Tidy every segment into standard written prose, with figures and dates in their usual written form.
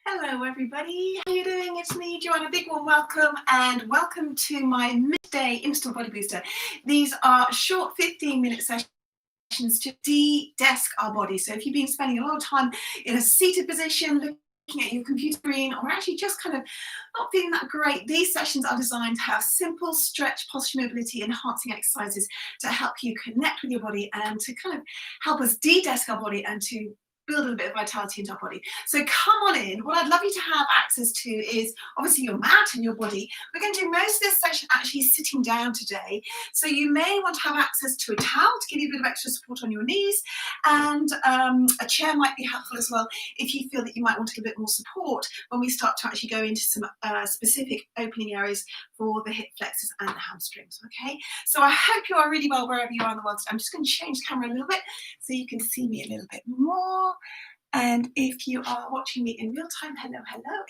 Hello everybody, how are you doing? It's me, Joanna. A big warm welcome and welcome to my midday instant body booster. These are short 15-minute sessions to de-desk our body. So if you've been spending a lot of time in a seated position, looking at your computer screen, or actually just kind of not feeling that great, these sessions are designed to have simple stretch, posture, mobility, enhancing exercises to help you connect with your body and to kind of help us de-desk our body and to build a little bit of vitality into our body. So come on in. What I'd love you to have access to is obviously your mat and your body. We're going to do most of this session actually sitting down today. So you may want to have access to a towel to give you a bit of extra support on your knees, and a chair might be helpful as well if you feel that you might want to give a bit more support when we start to actually go into some specific opening areas for the hip flexors and the hamstrings. Okay, so I hope you are really well wherever you are in the world. I'm just going to change the camera a little bit so you can see me a little bit more. And if you are watching me in real time, hello.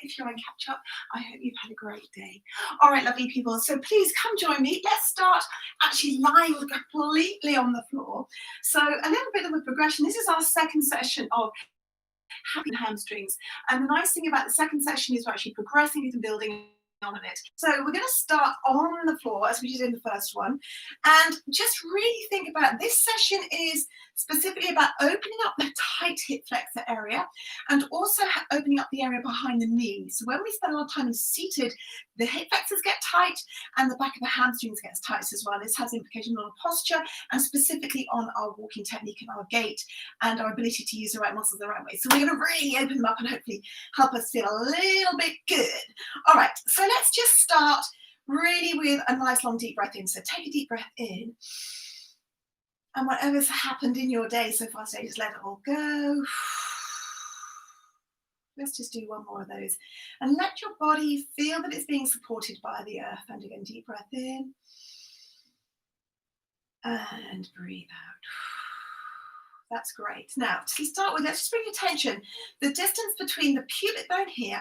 If you're on catch up, I hope you've had a great day. All right, lovely people. So please come join me. Let's start actually lying completely on the floor. So a little bit of a progression. This is our second session of happy hamstrings. And the nice thing about the second session is we're actually progressing it and building on it. So we're going to start on the floor as we did in the first one, and just really think about this session is specifically about opening up the tight hip flexor area and also opening up the area behind the knees. So when we spend a lot of time seated, the hip flexors get tight and the back of the hamstrings gets tight as well. This has implications on our posture and specifically on our walking technique and our gait and our ability to use the right muscles the right way. So we're going to really open them up and hopefully help us feel a little bit good. All right, so let's just start really with a nice long deep breath in. So take a deep breath in, and whatever's happened in your day so far today, just let it all go. Let's just do one more of those and let your body feel that it's being supported by the earth. And again, deep breath in and breathe out. That's great. Now, to start with, let's just bring attention. The distance between the pubic bone here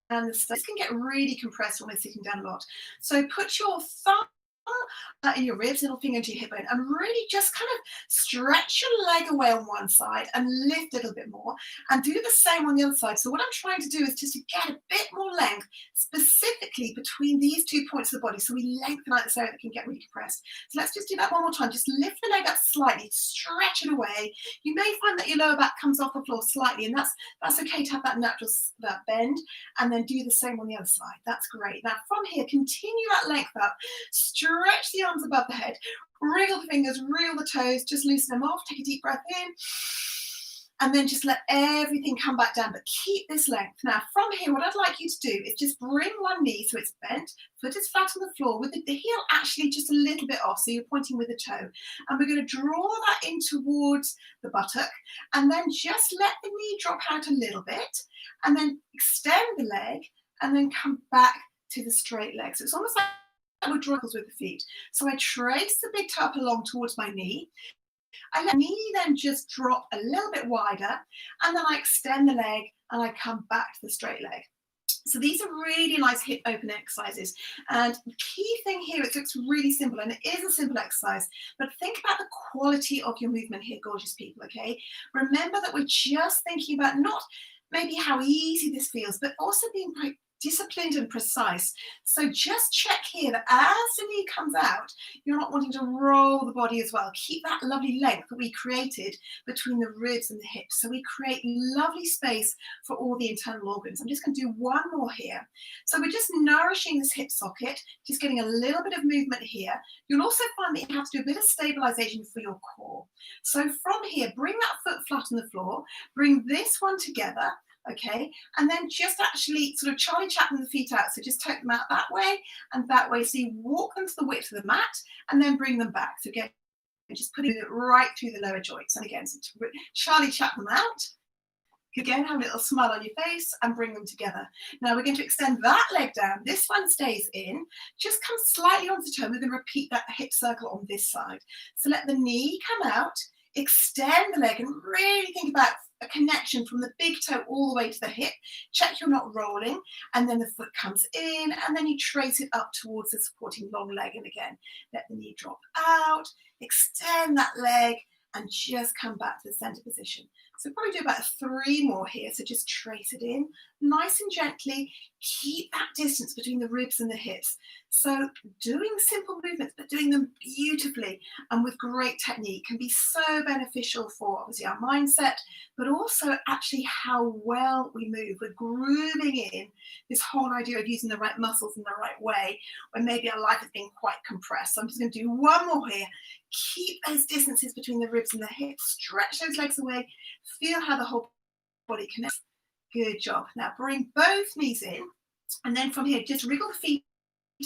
and the this can get really compressed when we're sitting down a lot. So put your thumb in your ribs, little finger into your hip bone, and really just kind of stretch your leg away on one side and lift a little bit more, and do the same on the other side. So what I'm trying to do is just to get a bit more length specifically between these 2 points of the body, so we lengthen out this area that can get really compressed. So let's just do that one more time. Just lift the leg up slightly, stretch it away. You may find that your lower back comes off the floor slightly, and that's okay to have that natural bend, and then do the same on the other side. That's great. Now from here, continue that length up, stretch the arms above the head, wriggle the fingers, wriggle the toes, just loosen them off, take a deep breath in, and then just let everything come back down, but keep this length. Now from here, what I'd like you to do is just bring one knee so it's bent, foot is flat on the floor, with the heel actually just a little bit off, so you're pointing with the toe, and we're going to draw that in towards the buttock, and then just let the knee drop out a little bit, and then extend the leg, and then come back to the straight leg. So it's almost like we're drawing with the feet. So I trace the big toe up along towards my knee. I let the knee then just drop a little bit wider, and then I extend the leg and I come back to the straight leg. So these are really nice hip open exercises. And the key thing here, it looks really simple, and it is a simple exercise, but think about the quality of your movement here, gorgeous people, okay? Remember that we're just thinking about not maybe how easy this feels, but also being quite disciplined and precise. So just check here that as the knee comes out, you're not wanting to roll the body as well. Keep that lovely length that we created between the ribs and the hips. So we create lovely space for all the internal organs. I'm just going to do one more here. So we're just nourishing this hip socket, just getting a little bit of movement here. You'll also find that you have to do a bit of stabilization for your core. So from here, bring that foot flat on the floor, bring this one together, okay, and then just actually sort of Charlie Chaplin the feet out, so just take them out that way and that way, so you walk them to the width of the mat and then bring them back. So again, just putting it right through the lower joints, and again, so Charlie Chaplin out, again, have a little smile on your face and bring them together. Now we're going to extend that leg down, this one stays in, just come slightly onto the toe. We're going to repeat that hip circle on this side. So let the knee come out, extend the leg, and really think about a connection from the big toe all the way to the hip. Check you're not rolling, and then the foot comes in, and then you trace it up towards the supporting long leg, and again, let the knee drop out, extend that leg, and just come back to the center position. So probably do about 3 more here. So just trace it in nice and gently. Keep that distance between the ribs and the hips. So doing simple movements, but doing them beautifully and with great technique can be so beneficial for obviously our mindset, but also actually how well we move. We're grooving in this whole idea of using the right muscles in the right way when maybe our life has been quite compressed. So I'm just going to do one more here. Keep those distances between the ribs and the hips. Stretch those legs away. Feel how the whole body connects. Good job. Now bring both knees in. And then from here, just wriggle the feet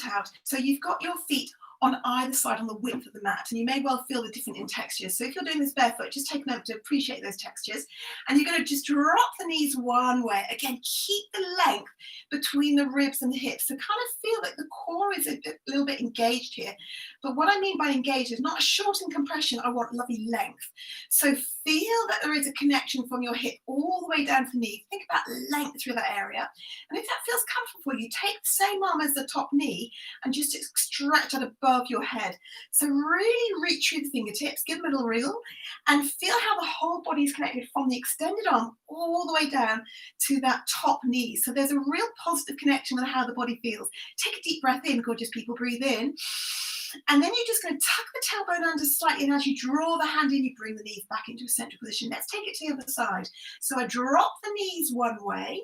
out. So you've got your feet on either side on the width of the mat, and you may well feel the different in textures. So if you're doing this barefoot, just take a moment to appreciate those textures. And you're going to just drop the knees one way. Again, keep the length between the ribs and the hips. So kind of feel that the core is a little bit engaged here. But what I mean by engaged is not a shortened compression. I want lovely length. So feel that there is a connection from your hip all the way down to the knee. Think about length through that area. And if that feels comfortable for you, take the same arm as the top knee and just stretch it above your head. So really reach through the fingertips, give them a little wriggle, and feel how the whole body is connected from the extended arm all the way down to that top knee. So there's a real positive connection with how the body feels. Take a deep breath in, gorgeous people, breathe in. And then you're just going to tuck the tailbone under slightly, and as you draw the hand in, you bring the knees back into a central position. Let's take it to the other side. So I drop the knees one way.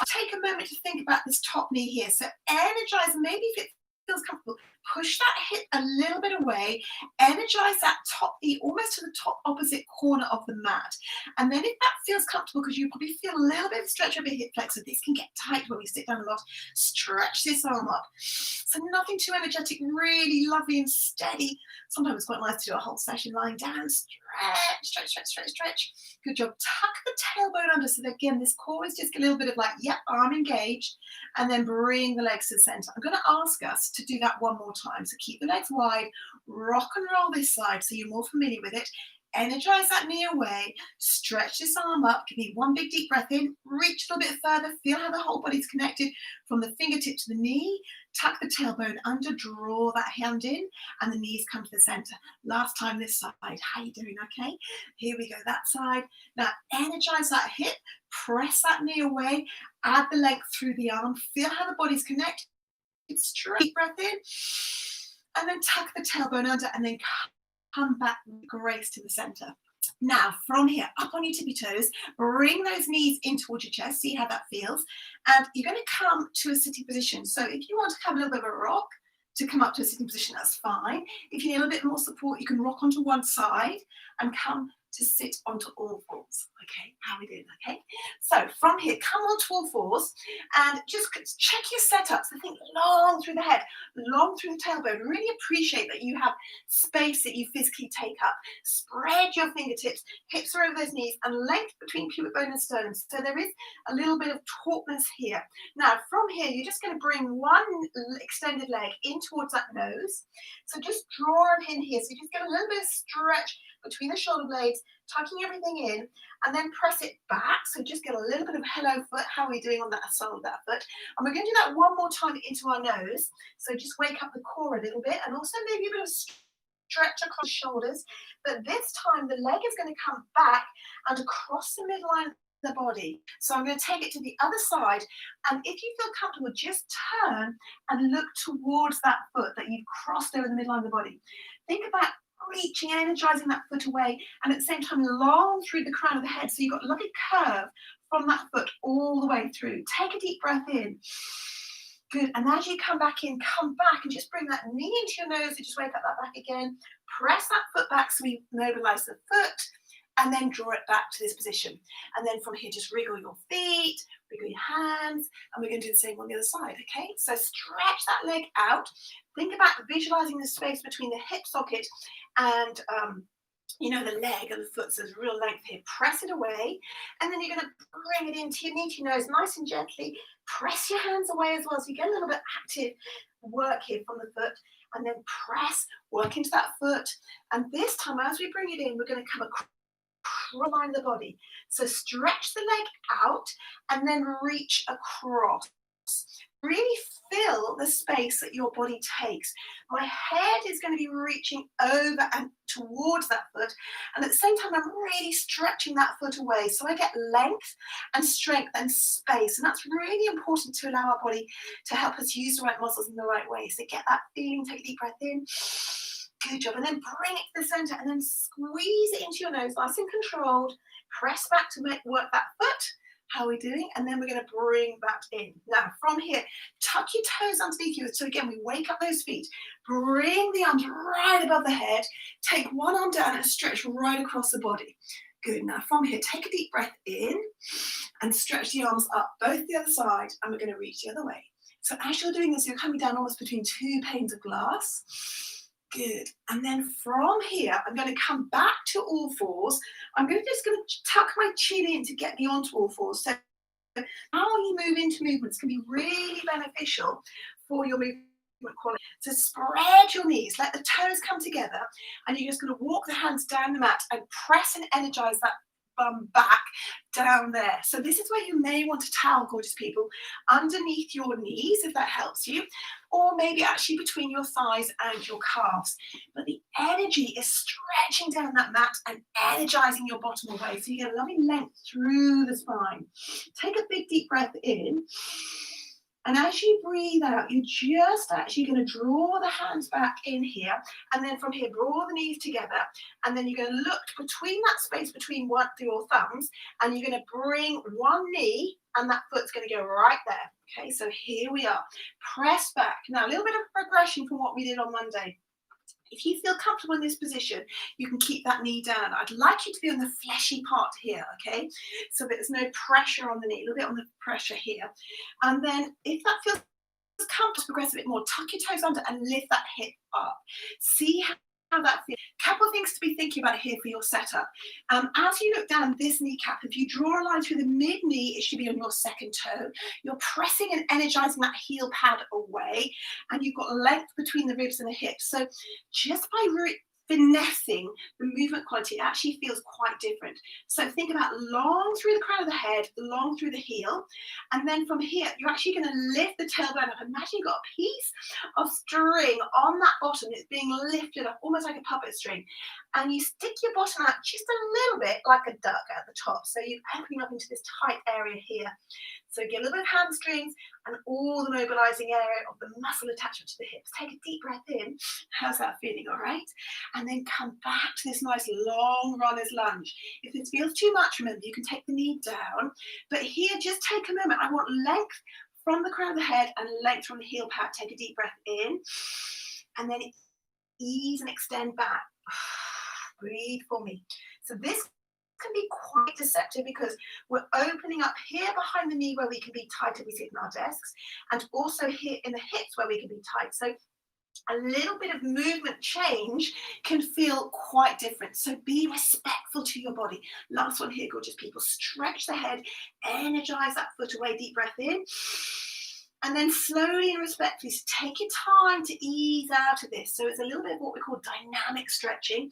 I take a moment to think about this top knee here. So energize, maybe if it feels comfortable, push that hip a little bit away, energize that top knee almost to the top opposite corner of the mat. And then if that feels comfortable, because you probably feel a little bit of stretch of your hip flexor, this can get tight when we sit down a lot, stretch this arm up. So nothing too energetic, really lovely and steady. Sometimes it's quite nice to do a whole session lying down, stretch, stretch, stretch, stretch, stretch. Good job. Tuck the tailbone under so that again, this core is just a little bit of like, yep, arm engaged, and then bring the legs to the center. I'm going to ask us to do that one more time. So keep the legs wide, rock and roll this side so you're more familiar with it. Energize that knee away, stretch this arm up, give me one big deep breath in, reach a little bit further, feel how the whole body's connected from the fingertip to the knee, tuck the tailbone under, draw that hand in, and the knees come to the center. Last time this side, how you doing, okay? Here we go, that side. Now energize that hip, press that knee away, add the length through the arm, feel how the body's connected, straight breath in, and then tuck the tailbone under, and then come back with grace to the center. Now, from here, up on your tippy toes, bring those knees in towards your chest, see how that feels. And you're going to come to a sitting position. So if you want to come a little bit of a rock to come up to a sitting position, that's fine. If you need a little bit more support, you can rock onto one side and come to sit onto all fours. Okay, how are we doing? Okay, so from here, come onto all fours and just check your setup. So think long through the head, long through the tailbone. Really appreciate that you have space that you physically take up. Spread your fingertips, hips are over those knees, and length between pubic bone and sternum. So there is a little bit of tautness here. Now from here, you're just going to bring one extended leg in towards that nose. So just draw it in here. So you just get a little bit of stretch between the shoulder blades, tucking everything in, and then press it back. So just get a little bit of hello foot. How are we doing on that sole of that foot? And we're going to do that one more time into our nose. So just wake up the core a little bit, and also maybe a bit of stretch across the shoulders. But this time the leg is going to come back and across the midline of the body. So I'm going to take it to the other side, and if you feel comfortable, just turn and look towards that foot that you've crossed over the midline of the body. Think about reaching, energizing that foot away, and at the same time long through the crown of the head, so you've got a lovely curve from that foot all the way through. Take a deep breath in. Good. And as you come back in, come back and just bring that knee into your nose. So just wake up that back again. Press that foot back so we mobilize the foot, and then draw it back to this position. And then from here, just wriggle your feet, wriggle your hands, and we're going to do the same on the other side, okay? So stretch that leg out. Think about visualizing the space between the hip socket and you know, the leg and the foot. So there's real length here. Press it away, and then you're going to bring it into your knee to your nose nice and gently. Press your hands away as well, so you get a little bit active work here from the foot, and then press, work into that foot. And this time, as we bring it in, we're going to come across the line of the body. So stretch the leg out and then reach across. really fill the space that your body takes. My head is going to be reaching over and towards that foot, and at the same time, I'm really stretching that foot away. So I get length and strength and space, and that's really important to allow our body to help us use the right muscles in the right way. So get that feeling, take a deep breath in. Good job. And then bring it to the center and then squeeze it into your nose, nice and controlled. Press back to work that foot. How are we doing? And then we're going to bring that in. Now, from here, tuck your toes underneath you. So again, we wake up those feet. Bring the arms right above the head. Take one arm down and stretch right across the body. Good. Now, from here, take a deep breath in and stretch the arms up, both the other side, and we're going to reach the other way. So as you're doing this, you're coming down almost between two panes of glass. Good. And then from here, I'm going to come back to all fours. I'm just going to tuck my chin in to get me onto all fours. So how you move into movements can be really beneficial for your movement quality. So spread your knees, let the toes come together, and you're just going to walk the hands down the mat and press and energize that bum back down there. So this is where you may want to towel, gorgeous people, underneath your knees, if that helps you, or maybe actually between your thighs and your calves. But the energy is stretching down that mat and energizing your bottom away. So you get a lovely length through the spine. Take a big deep breath in. And as you breathe out, you're just actually going to draw the hands back in here. And then from here, draw the knees together. And then you're going to look between that space between your thumbs. And you're going to bring one knee and that foot's going to go right there. Okay, so here we are. Press back. Now, a little bit of progression from what we did on Monday. If you feel comfortable in this position, you can keep that knee down. I'd like you to be on the fleshy part here, okay? So that there's no pressure on the knee, a little bit on the pressure here. And then if that feels comfortable, progress a bit more, tuck your toes under and lift that hip up. See how that feels. Couple of things to be thinking about here for your setup. As you look down this kneecap, if you draw a line through the mid knee, it should be on your second toe. You're pressing and energizing that heel pad away, and you've got length between the ribs and the hips. So just by finessing the movement quality, it actually feels quite different. So think about long through the crown of the head, long through the heel, and then from here, you're actually going to lift the tailbone up. Imagine you've got a piece of string on that bottom. It's being lifted up, almost like a puppet string, and you stick your bottom out just a little bit like a duck at the top. So you're opening up into this tight area here. So get a little bit of hamstrings and all the mobilizing area of the muscle attachment to the hips. Take a deep breath in. How's that feeling? All right. And then come back to this nice long runner's lunge. If this feels too much, remember, you can take the knee down. But here, just take a moment. I want length from the crown of the head and length from the heel pad. Take a deep breath in. And then ease and extend back. Breathe for me. So this can be quite deceptive because we're opening up here behind the knee where we can be tight if we sit in our desks, and also here in the hips where we can be tight. So a little bit of movement change can feel quite different. So be respectful to your body. Last one here, gorgeous people. Stretch the head, energize that foot away, deep breath in. And then slowly and respectfully take your time to ease out of this. So it's a little bit of what we call dynamic stretching.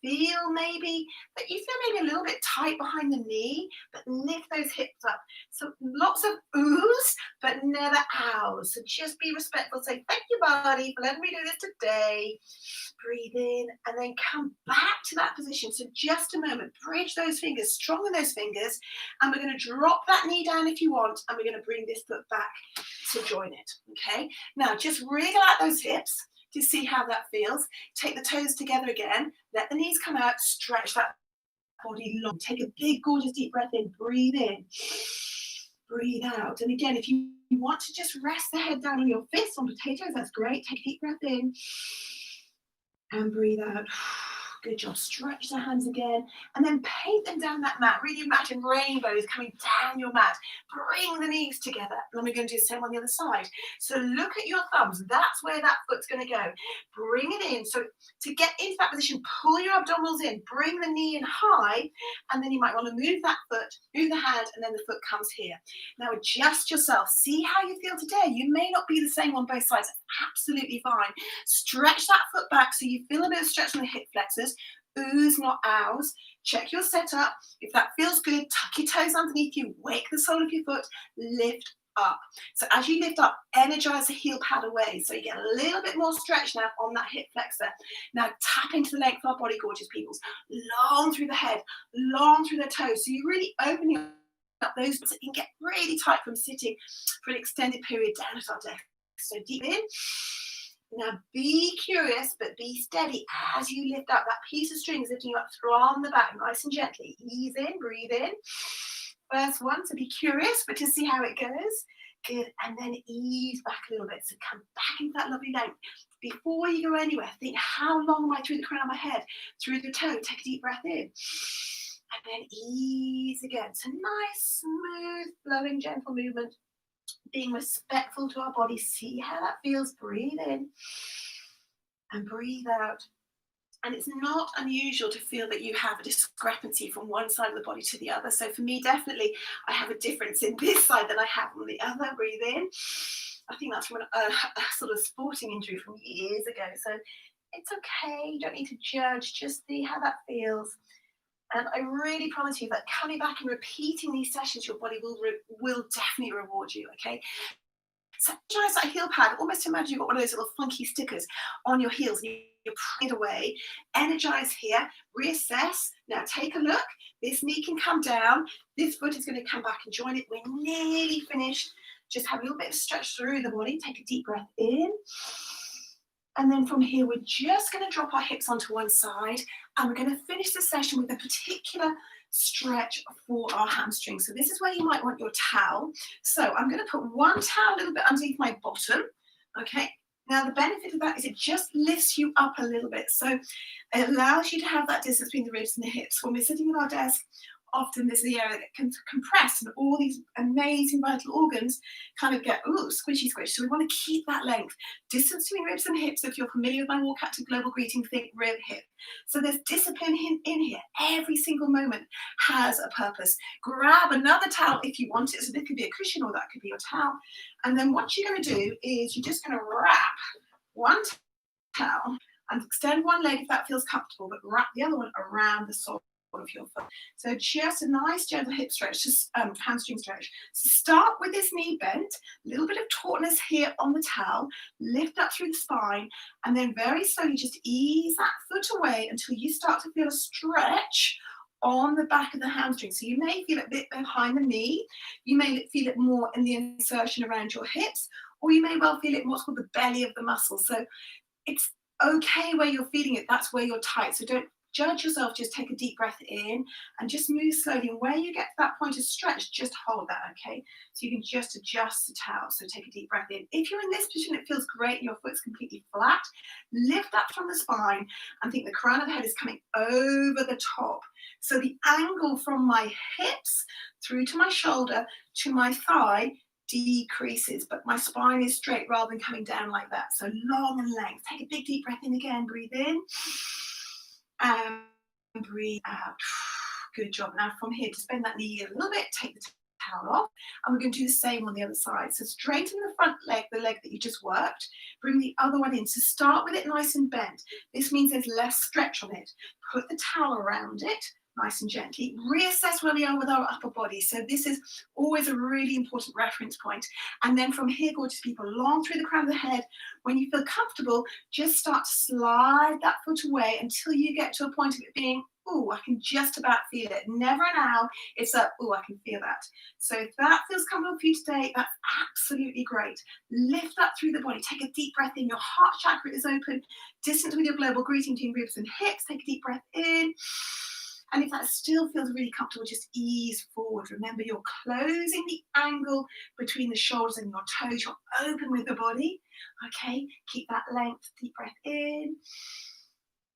Feel maybe that you feel maybe a little bit tight behind the knee, but lift those hips up. So lots of oohs, but never ows. So just be respectful. Say, thank you, body, for letting me do this today. Breathe in and then come back to that position. So just a moment, bridge those fingers, strong in those fingers. And we're going to drop that knee down if you want. And we're going to bring this foot back to join it. Okay. Now just wriggle out those hips. To see how that feels. Take the toes together again. Let the knees come out. Stretch that body long. Take a big, gorgeous deep breath in. Breathe in. Breathe out. And again, if you want to just rest the head down on your fists, on potatoes, that's great. Take a deep breath in. And breathe out. Good job. Stretch the hands again. And then paint them down that mat. Really imagine rainbows coming down your mat. Bring the knees together. And then we're going to do the same on the other side. So look at your thumbs. That's where that foot's going to go. Bring it in. So to get into that position, pull your abdominals in. Bring the knee in high. And then you might want to move that foot, move the hand, and then the foot comes here. Now adjust yourself. See how you feel today. You may not be the same on both sides. Absolutely fine. Stretch that foot back so you feel a bit of stretch on the hip flexors. Oohs, not ows. Check your setup. If that feels good, tuck your toes underneath you. Wake the sole of your foot. Lift up. So as you lift up, energize the heel pad away. So you get a little bit more stretch now on that hip flexor. Now tap into the length of our body, gorgeous peoples. Long through the head, long through the toes. So you're really opening up those that can get really tight from sitting for an extended period down at our desk. So deep in. Now be curious, but be steady as you lift up. That piece of string is lifting you up from the back, nice and gently. Ease in, breathe in. First one, so be curious, but just see how it goes. Good, and then ease back a little bit. So come back into that lovely length. Before you go anywhere, think, how long am I through the crown of my head? Through the toe, take a deep breath in. And then ease again. So nice, smooth, flowing, gentle movement. Being respectful to our body. See how that feels. Breathe in and breathe out. And it's not unusual to feel that you have a discrepancy from one side of the body to the other. So for me, definitely, I have a difference in this side than I have on the other. Breathe in. I think that's from a sort of sporting injury from years ago. So it's okay. You don't need to judge. Just see how that feels. And I really promise you that coming back and repeating these sessions, your body will definitely reward you, okay? So try that heel pad. Almost imagine you've got one of those little funky stickers on your heels. And you're pulling it away. Energize here. Reassess. Now take a look. This knee can come down. This foot is going to come back and join it. We're nearly finished. Just have a little bit of stretch through the body. Take a deep breath in. And then from here, we're just going to drop our hips onto one side. And we're going to finish the session with a particular stretch for our hamstrings. So this is where you might want your towel. So I'm going to put one towel a little bit underneath my bottom. Okay. Now the benefit of that is it just lifts you up a little bit. So it allows you to have that distance between the ribs and the hips. When we're sitting at our desk, often there's the area that can compress and all these amazing vital organs kind of get, ooh, squishy squish. So we want to keep that length. Distance between ribs and hips. If you're familiar with my WalkActive global greeting, think rib, hip. So there's discipline in here. Every single moment has a purpose. Grab another towel if you want it. So this could be a cushion or that could be your towel. And then what you're going to do is you're just going to wrap one towel and extend one leg if that feels comfortable, but wrap the other one around the sole of your foot. So just a nice gentle hip stretch, just hamstring stretch. So start with this knee bent, a little bit of tautness here on the towel, lift up through the spine, and then very slowly just ease that foot away until you start to feel a stretch on the back of the hamstring. So you may feel it a bit behind the knee, you may feel it more in the insertion around your hips, or you may well feel it in what's called the belly of the muscle. So it's okay where you're feeling it, that's where you're tight. So don't judge yourself, just take a deep breath in and just move slowly. And where you get to that point of stretch, just hold that, okay? So you can just adjust the towel. So take a deep breath in. If you're in this position, it feels great, your foot's completely flat, lift up from the spine and think the crown of the head is coming over the top. So the angle from my hips through to my shoulder to my thigh decreases, but my spine is straight rather than coming down like that. So long and length. Take a big deep breath in again, breathe in. And breathe out. Good job. Now from here, just bend that knee a little bit, take the towel off, and we're going to do the same on the other side. So straighten the front leg, the leg that you just worked, bring the other one in. So start with it nice and bent. This means there's less stretch on it. Put the towel around it, nice and gently. Reassess where we are with our upper body. So this is always a really important reference point. And then from here, gorgeous people, long through the crown of the head. When you feel comfortable, just start to slide that foot away until you get to a point of it being, oh, I can just about feel it. Never an ow, it's a, oh, I can feel that. So if that feels comfortable for you today, that's absolutely great. Lift up through the body. Take a deep breath in. Your heart chakra is open. Distance with your global greeting between ribs and hips. Take a deep breath in. And if that still feels really comfortable, just ease forward. Remember, you're closing the angle between the shoulders and your toes. You're open with the body. Okay, keep that length. Deep breath in.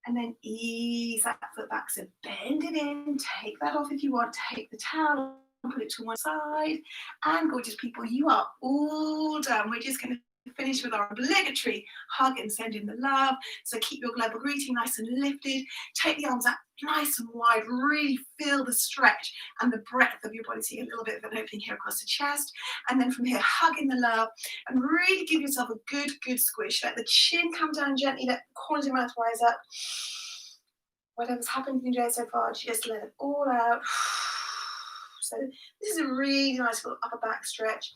And then ease that foot back. So bend it in. Take that off if you want. Take the towel and put it to one side. And gorgeous people, you are all done. We're just going to finish with our obligatory hug and send in the love. So keep your global greeting nice and lifted. Take the arms out nice and wide. Really feel the stretch and the breadth of your body. See a little bit of an opening here across the chest. And then from here, hug in the love and really give yourself a good squish. Let the chin come down gently. Let the corners of your mouth rise up. Whatever's happened in your day so far, just let it all out. So this is a really nice little upper back stretch.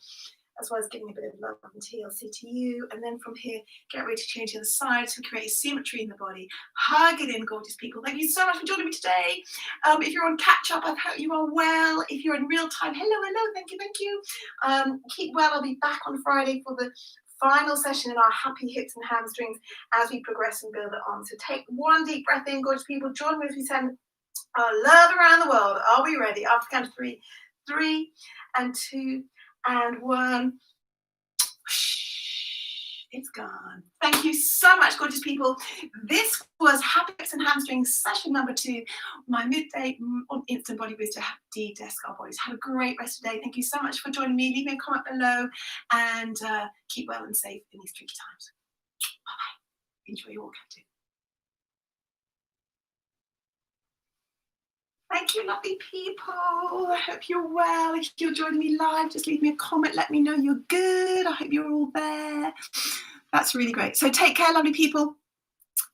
as well as giving a bit of love and TLC to you. And then from here, get ready to change the other side to create symmetry in the body. Hug it in, gorgeous people. Thank you so much for joining me today. If you're on catch up, I hope you are well. If you're in real time, hello, thank you. Keep well. I'll be back on Friday for the final session in our happy hips and hamstrings as we progress and build it on. So take one deep breath in, gorgeous people. Join me as we send our love around the world. Are we ready? After count of three, 3 and 2 and 1. It's gone. Thank you so much, gorgeous people. This was Happy Hips and Hamstrings session number 2, my midday on Instant Body Booster desk our bodies. Have a great rest of the day. Thank you so much for joining me. Leave me a comment below and keep well and safe in these tricky times. Bye-bye. Enjoy your WalkActive. Thank you, lovely people. I hope you're well. If you're joining me live, just leave me a comment. Let me know you're good. I hope you're all there. That's really great. So take care, lovely people.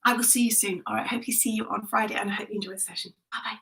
I will see you soon. All right. Hope you see you on Friday, and I hope you enjoy the session. Bye-bye.